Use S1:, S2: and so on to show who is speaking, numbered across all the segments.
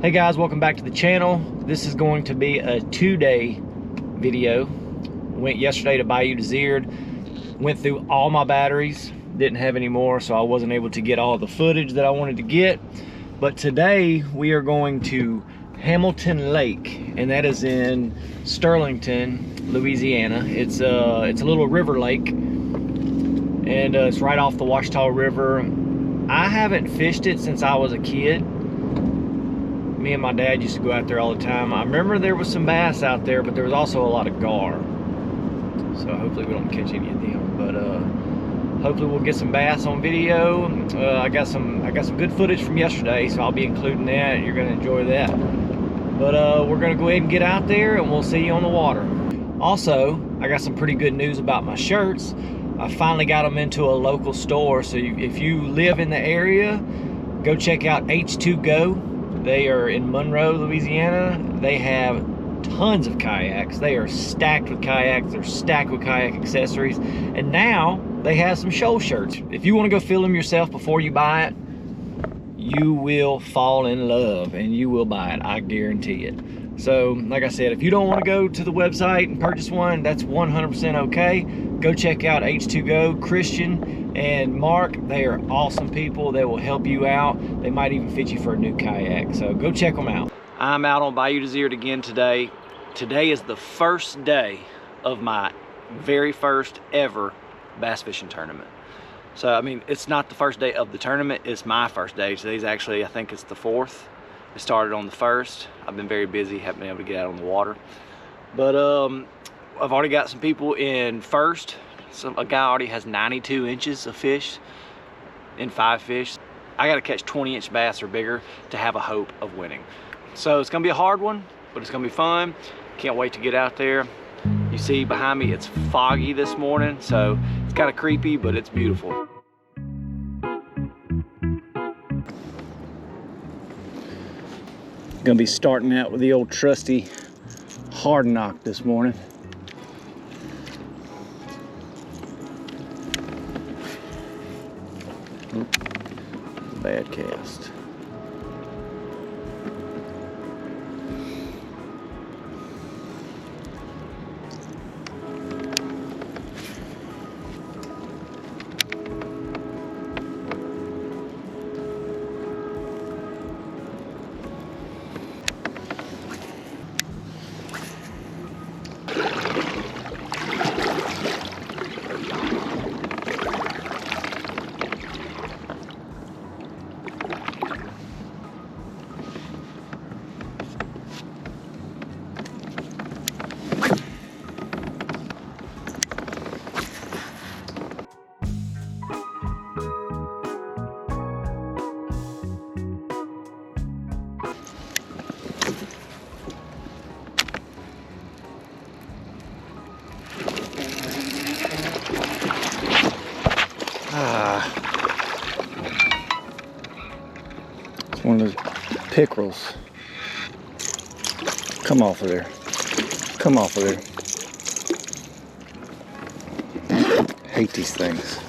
S1: Hey guys, welcome back to the channel. This is going to be a 2-day video. Went yesterday to Bayou Desired, went through all my batteries, didn't have any more, so I wasn't able to get all the footage that I wanted to get. But today we are going to Hamilton Lake, and that is in Sterlington, Louisiana. It's a little river lake, and it's right off the Ouachita River. I haven't fished it since I was a kid. Me and my dad used to go out there all the time. I remember there was some bass out there, but there was also a lot of gar. So hopefully we don't catch any of them. But hopefully we'll get some bass on video. I got some good footage from yesterday, so I'll be including that. You're gonna enjoy that. But we're gonna go ahead and get out there, and we'll see you on the water. Also, I got some pretty good news about my shirts. I finally got them into a local store. So if you live in the area, go check out H2Go. They are in Monroe, Louisiana. They have tons of kayaks. They are stacked with kayaks. They're stacked with kayak accessories. And now they have some Shoal shirts. If you want to go feel them yourself before you buy it, you will fall in love and you will buy it. I guarantee it. So, like I said, if you don't want to go to the website and purchase one, that's 100% okay. Go check out H2Go. Christian and Mark, they are awesome people. They will help you out. They might even fit you for a new kayak. So go check them out. I'm out on Bayou Desired again today. Today is the first day of my very first ever bass fishing tournament. So, I mean, it's not the first day of the tournament. It's my first day. Today's actually, I think it's the 4th. It started on the 1st. I've been very busy, haven't been able to get out on the water. But I've already got some people in first. So a guy already has 92 inches of fish in 5 fish. I gotta catch 20-inch bass or bigger to have a hope of winning. So it's gonna be a hard one, but it's gonna be fun. Can't wait to get out there. You see behind me, it's foggy this morning, so it's kind of creepy, but it's beautiful. Gonna be starting out with the old trusty hard knock this morning. Bad cast. It's one of those pickerels. Come off of there. Come off of there. Hate these things.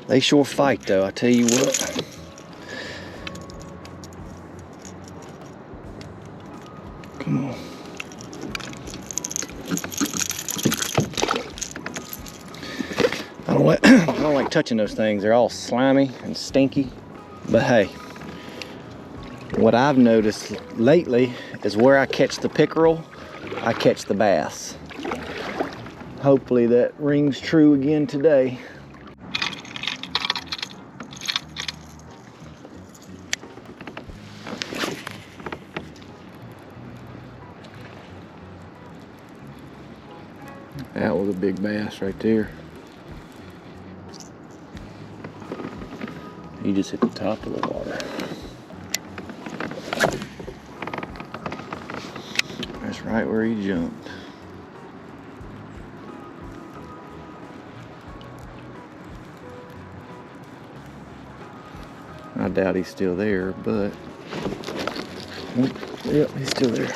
S1: They sure fight though, I tell you what. Come on. I don't like touching those things. They're all slimy and stinky. But hey, what I've noticed lately is where I catch the pickerel, I catch the bass. Hopefully that rings true again today. That was a big bass right there. He just hit the top of the water. That's right where he jumped. I doubt he's still there, but yep, he's still there.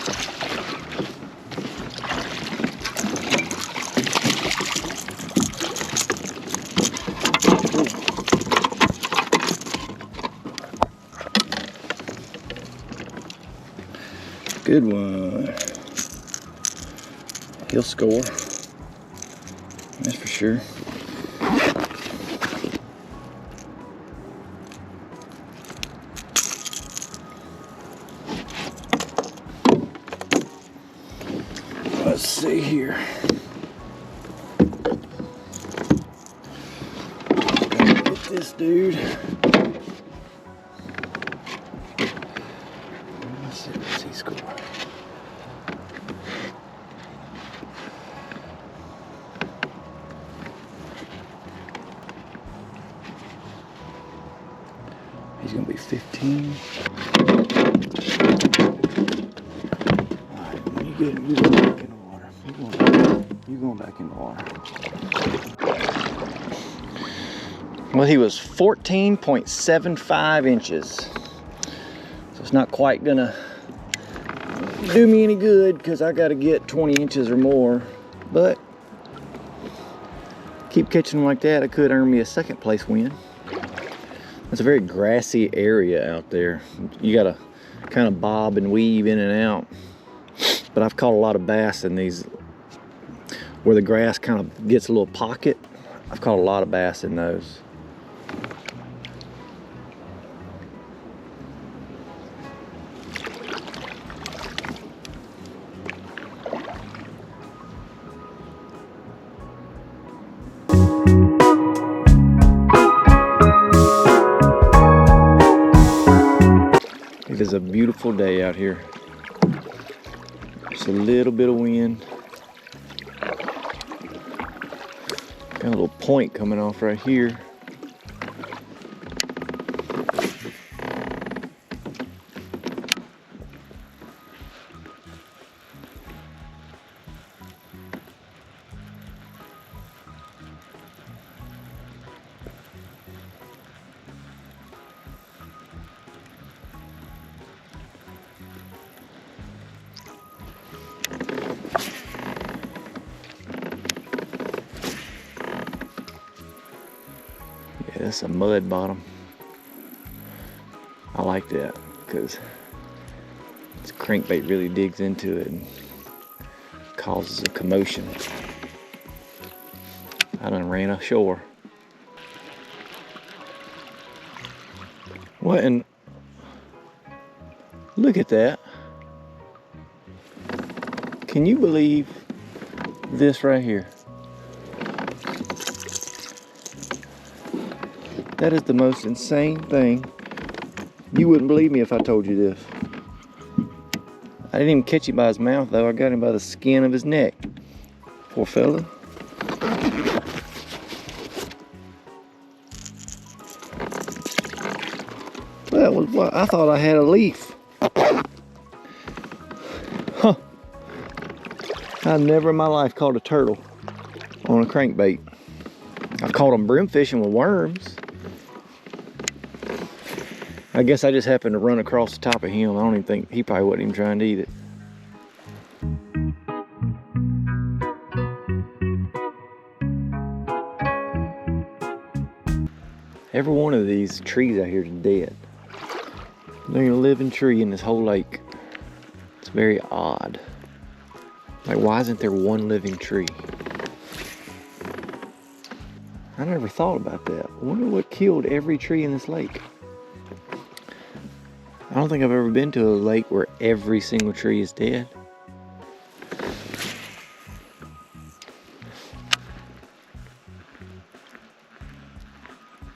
S1: Good one. He'll score. That's for sure. Let's see here. Get this dude. Let's see, what's he score? He's gonna be 15. Alright, when you get him, you go back in the water. You going back in the water. Well, he was 14.75 inches. So it's not quite gonna do me any good because I gotta get 20 inches or more. But keep catching them like that, it could earn me a second place win. It's a very grassy area out there. You gotta kind of bob and weave in and out. But I've caught a lot of bass in these where the grass kind of gets a little pocket. I've caught a lot of bass in those. It is a beautiful day out here. Just a little bit of wind. Got a little point coming off right here. Yeah, that's a mud bottom. I like that because this crankbait really digs into it and causes a commotion. I done ran ashore. What in? Look at that. Can you believe this right here? That is the most insane thing. You wouldn't believe me if I told you this. I didn't even catch him by his mouth though. I got him by the skin of his neck. Poor fella. That was what I thought I had a leaf. Huh. I've never in my life caught a turtle on a crankbait. I've caught them brim fishing with worms. I guess I just happened to run across the top of him. I don't even think, he probably wasn't even trying to eat it. Every one of these trees out here is dead. There ain't a living tree in this whole lake. It's very odd. Like, why isn't there one living tree? I never thought about that. I wonder what killed every tree in this lake. I don't think I've ever been to a lake where every single tree is dead. I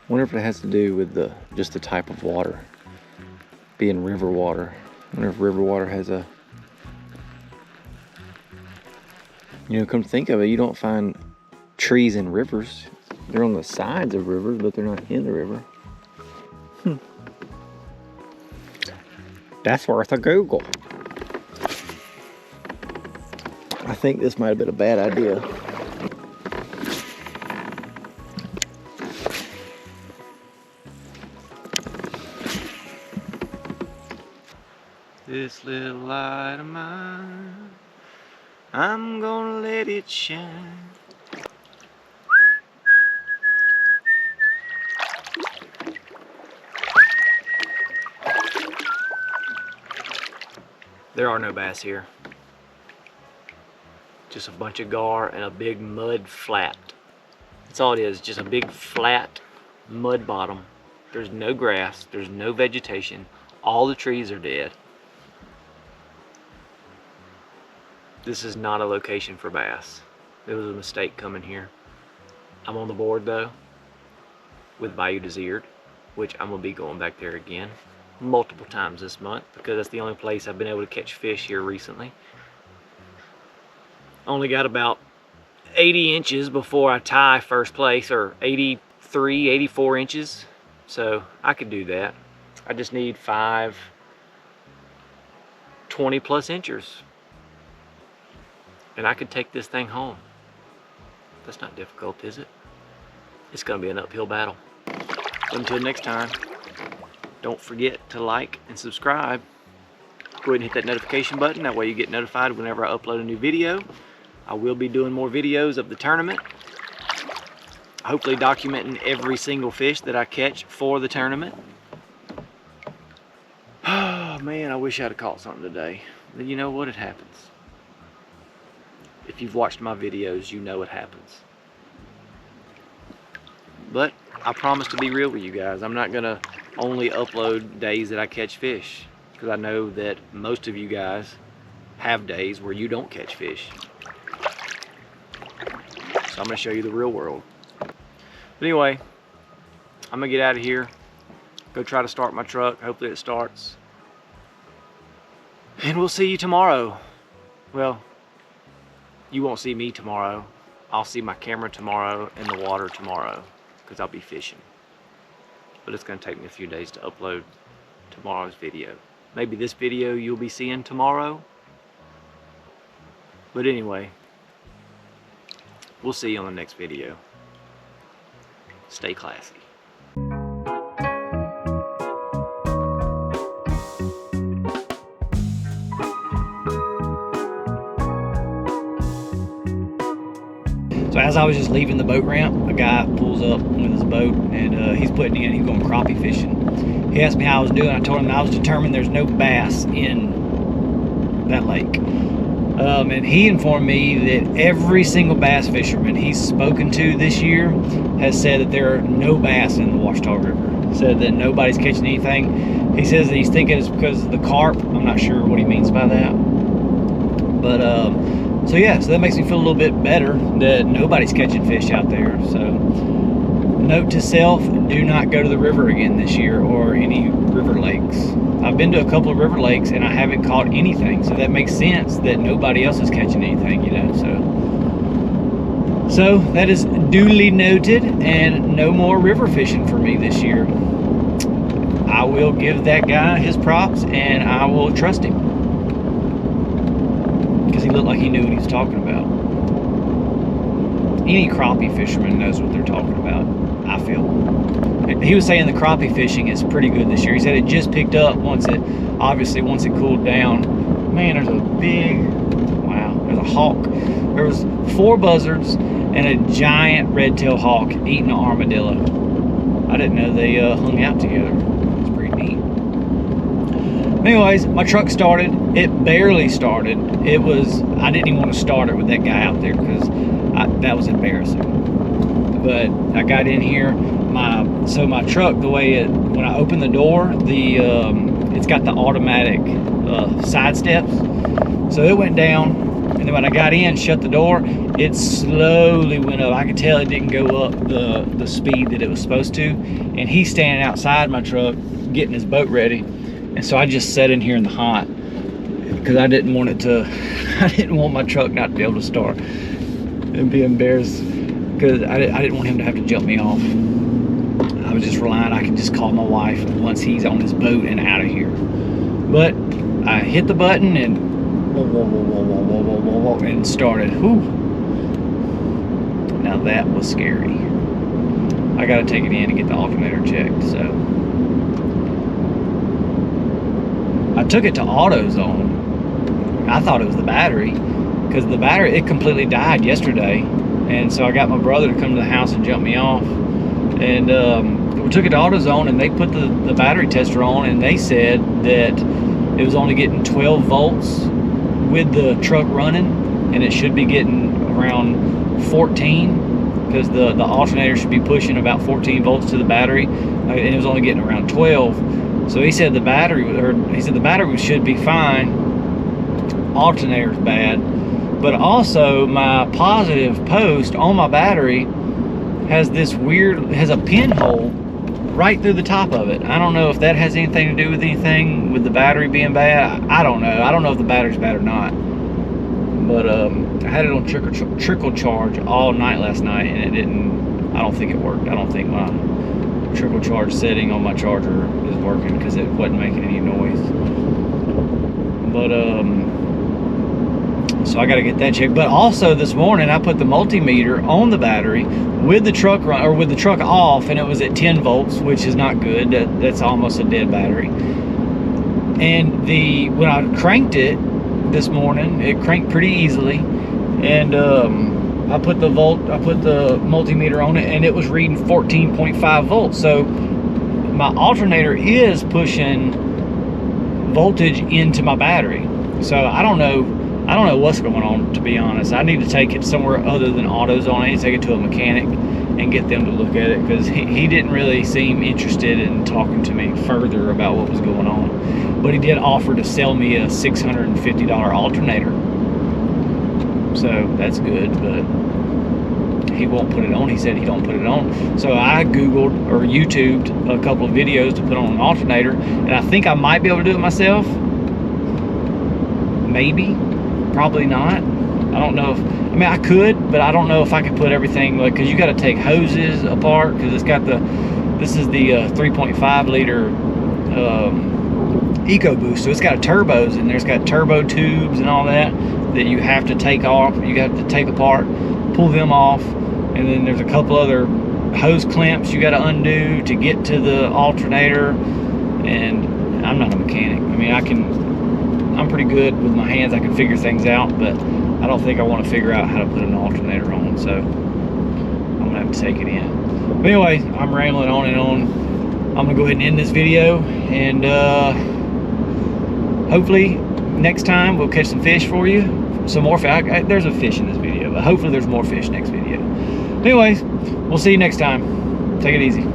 S1: wonder if it has to do with just the type of water, being river water. I wonder if river water has a, you know, come to think of it, you don't find trees in rivers. They're on the sides of rivers, but they're not in the river. That's worth a Google. I think this might have been a bad idea. This little light of mine, I'm gonna let it shine. There are no bass here. Just a bunch of gar and a big mud flat. That's all it is, just a big flat mud bottom. There's no grass, there's no vegetation. All the trees are dead. This is not a location for bass. It was a mistake coming here. I'm on the board though with Bayou Désert, which I'm gonna be going back there again multiple times this month because that's the only place I've been able to catch fish here recently. Only got about 80 inches before I tie first place, or 83, 84 inches. So I could do that. I just need 5 20+ inchers. And I could take this thing home. That's not difficult, is it? It's gonna be an uphill battle. Until next time, don't forget to like and subscribe. Go ahead and hit that notification button. That way you get notified whenever I upload a new video. I will be doing more videos of the tournament. Hopefully documenting every single fish that I catch for the tournament. Oh man, I wish I'd have caught something today. But you know what? It happens. If you've watched my videos, you know it happens. But I promise to be real with you guys. I'm not gonna only upload days that I catch fish, because I know that most of you guys have days where you don't catch fish. So I'm gonna show you the real world. But anyway, I'm gonna get out of here, go try to start my truck. Hopefully it starts. And we'll see you tomorrow. Well, you won't see me tomorrow. I'll see my camera tomorrow and the water tomorrow, because I'll be fishing. But it's gonna take me a few days to upload tomorrow's video. Maybe this video you'll be seeing tomorrow. But anyway, we'll see you on the next video. Stay classy. So as I was just leaving the boat ramp, a guy pulls up with his boat and he's going crappie fishing. He asked me how I was doing. I told him I was determined there's no bass in that lake. And he informed me that every single bass fisherman he's spoken to this year has said that there are no bass in the Ouachita River. Said that nobody's catching anything. He says that he's thinking it's because of the carp. I'm not sure what he means by that. But so yeah, so that makes me feel a little bit better that nobody's catching fish out there. So note to self, do not go to the river again this year, or any river lakes. I've been to a couple of river lakes and I haven't caught anything, so that makes sense that nobody else is catching anything, you know. So that is duly noted, and no more river fishing for me this year. I will give that guy his props and I will trust him, because he looked like he knew what he was talking about. Any crappie fisherman knows what they're talking about, I feel. He was saying the crappie fishing is pretty good this year. He said it just picked up once it cooled down. Man, there's a big, wow, there's a hawk. There was 4 buzzards and a giant red-tailed hawk eating an armadillo. I didn't know they hung out together. It's pretty neat. Anyways, my truck started. It barely started. I didn't even want to start it with that guy out there, because that was embarrassing. But I got in here. My truck, the way when I open the door, it's got the automatic side steps. So it went down, and then when I got in, shut the door, it slowly went up. I could tell it didn't go up the speed that it was supposed to. And he's standing outside my truck getting his boat ready. And so I just sat in here in the hot, because I didn't want my truck not to be able to start and be embarrassed, because I didn't want him to have to jump me off. I was just relying I could just call my wife once he's on his boat and out of here. But I hit the button and and started. Whew. Now that was scary. I got to take it in and get the alternator checked. So I took it to AutoZone. I thought it was the battery, because the battery, it completely died yesterday. And so I got my brother to come to the house and jump me off. And we took it to AutoZone, and they put the battery tester on, and they said that it was only getting 12 volts with the truck running, and it should be getting around 14, because the alternator should be pushing about 14 volts to the battery, and it was only getting around 12. So he said the battery should be fine, alternator's bad. But also my positive post on my battery has a pinhole right through the top of it. I don't know if that has anything to do with anything with the battery being bad. I don't know. I don't know if the battery's bad or not. But I had it on trickle charge all night last night, and it didn't. I don't think it worked. I don't think my trickle charge setting on my charger is working, because it wasn't making any noise. But so I got to get that checked. But also this morning I put the multimeter on the battery with the truck with the truck off, and it was at 10 volts, which is not good. That's almost a dead battery. And when I cranked it this morning, it cranked pretty easily, and I put the multimeter on it, and it was reading 14.5 volts. So my alternator is pushing voltage into my battery. So I don't know what's going on, to be honest. I need to take it somewhere other than AutoZone. I need to take it to a mechanic and get them to look at it, because he didn't really seem interested in talking to me further about what was going on. But he did offer to sell me a $650 alternator. So that's good, but he won't put it on. He said he don't put it on. So I Googled or YouTubed a couple of videos to put on an alternator, and I think I might be able to do it myself. Maybe. Probably not. I don't know if, I mean, I could, but I don't know if I could put everything, like, because you got to take hoses apart, because it's got this is the 3.5 liter EcoBoost, so it's got turbos in there. It's got turbo tubes and all that you have to take off. You got to take apart, pull them off, and then there's a couple other hose clamps you got to undo to get to the alternator. And I'm not a mechanic. I mean, I'm pretty good with my hands. I can figure things out, but I don't think I want to figure out how to put an alternator on, so I'm gonna have to take it in. But anyway, I'm rambling on and on. I'm gonna go ahead and end this video, and hopefully next time we'll catch some fish for you. Some more fish. There's a fish in this video, but hopefully there's more fish next video. Anyways, we'll see you next time. Take it easy.